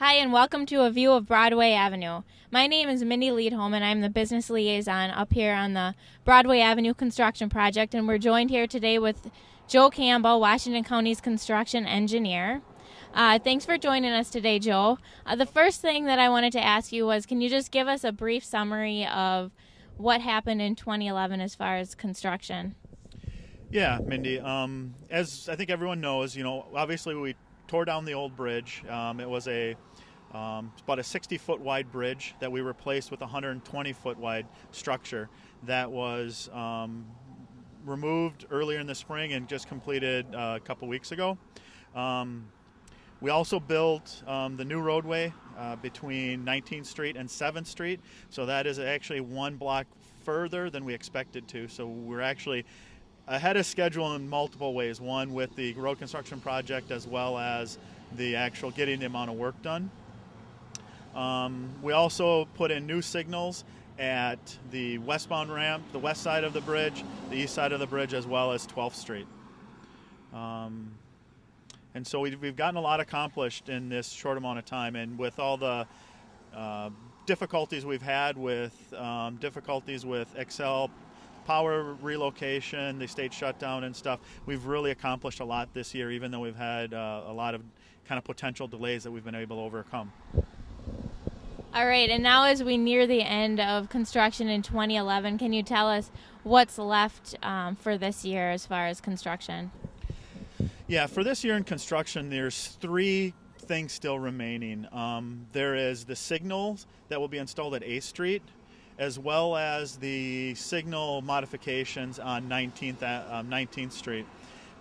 Hi, and welcome to A View of Broadway Avenue. My name is Mindy Leadholm, and I'm the business liaison up here on the Broadway Avenue construction project, and we're joined here today with Joe Campbell, Washington County's construction engineer. Thanks for joining us today, Joe. The first thing that I wanted to ask you was, can you just give us a brief summary of what happened in 2011 as far as construction? Yeah, Mindy. As I think everyone knows, obviously we tore down the old bridge. It was about a 60-foot wide bridge that we replaced with a 120-foot wide structure that was removed earlier in the spring and just completed a couple weeks ago. We also built the new roadway between 19th Street and 7th Street, so that is actually one block further than we expected to. So we're actually ahead of schedule in multiple ways. One, with the road construction project, as well as the actual getting the amount of work done. We also put in new signals at the westbound ramp, the west side of the bridge, the east side of the bridge, as well as 12th Street. And so we've gotten a lot accomplished in this short amount of time, and with all the difficulties we've had with Excel power relocation, the state shutdown and stuff, we've really accomplished a lot this year, even though we've had a lot of kind of potential delays that we've been able to overcome. All right, and now as we near the end of construction in 2011, can you tell us what's left for this year as far as construction? Yeah, for this year in construction, there's three things still remaining. There is the signals that will be installed at 8th Street, as well as the signal modifications on 19th Street,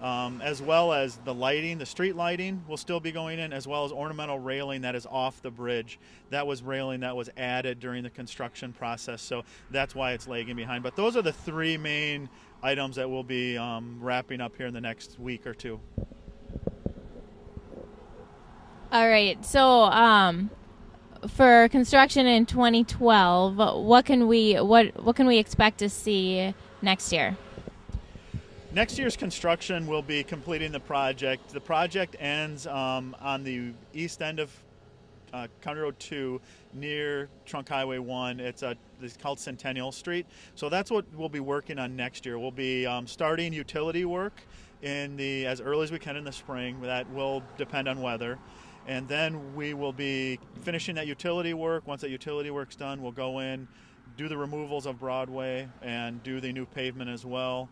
as well as the lighting. The street lighting will still be going in, as well as ornamental railing that is off the bridge. That was railing that was added during the construction process, so that's why it's lagging behind. But those are the three main items that we'll be wrapping up here in the next week or two. All right, so for construction in 2012, what can we expect to see next year? Next year's construction will be completing the project. The project ends on the east end of County Road 2 near Trunk Highway 1. It's called Centennial Street. So that's what we'll be working on next year. We'll be starting utility work as early as we can in the spring. That will depend on weather. And then we will be finishing that utility work. Once that utility work's done, we'll go in, do the removals of Broadway, and do the new pavement as well.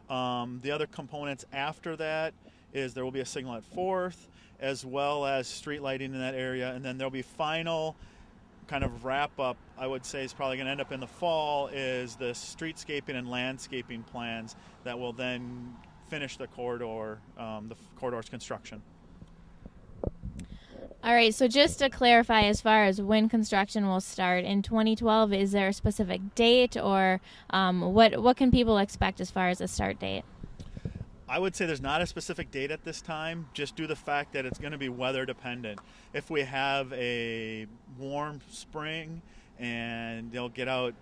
The other components after that is there will be a signal at 4th, as well as street lighting in that area. And then there'll be final kind of wrap-up, I would say is probably going to end up in the fall, is the streetscaping and landscaping plans that will then finish the corridor's construction. All right, so just to clarify, as far as when construction will start in 2012, is there a specific date, or what can people expect as far as a start date? I would say there's not a specific date at this time, just due to the fact that it's going to be weather dependent. If we have a warm spring and they'll get out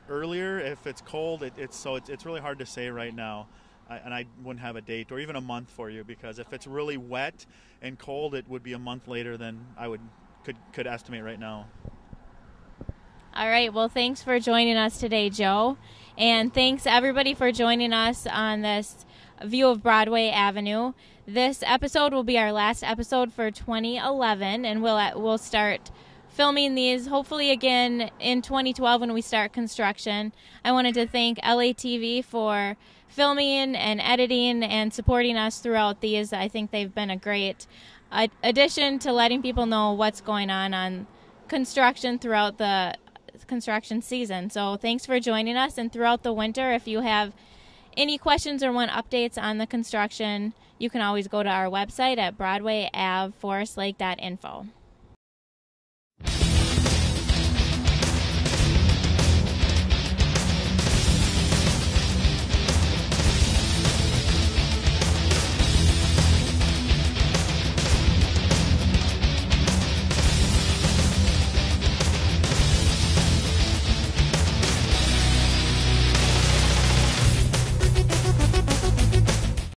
earlier, if it's cold, it's really hard to say right now. And I wouldn't have a date or even a month for you, because if it's really wet and cold, it would be a month later than I could estimate right now. All right, well, thanks for joining us today, Joe. And thanks, everybody, for joining us on this View of Broadway Avenue. This episode will be our last episode for 2011, and we'll start filming these hopefully again in 2012 when we start construction. I wanted to thank LATV for filming and editing and supporting us throughout these. I think they've been a great addition to letting people know what's going on construction throughout the construction season. So thanks for joining us, and throughout the winter, if you have any questions or want updates on the construction, you can always go to our website at broadwayavforestlake.info.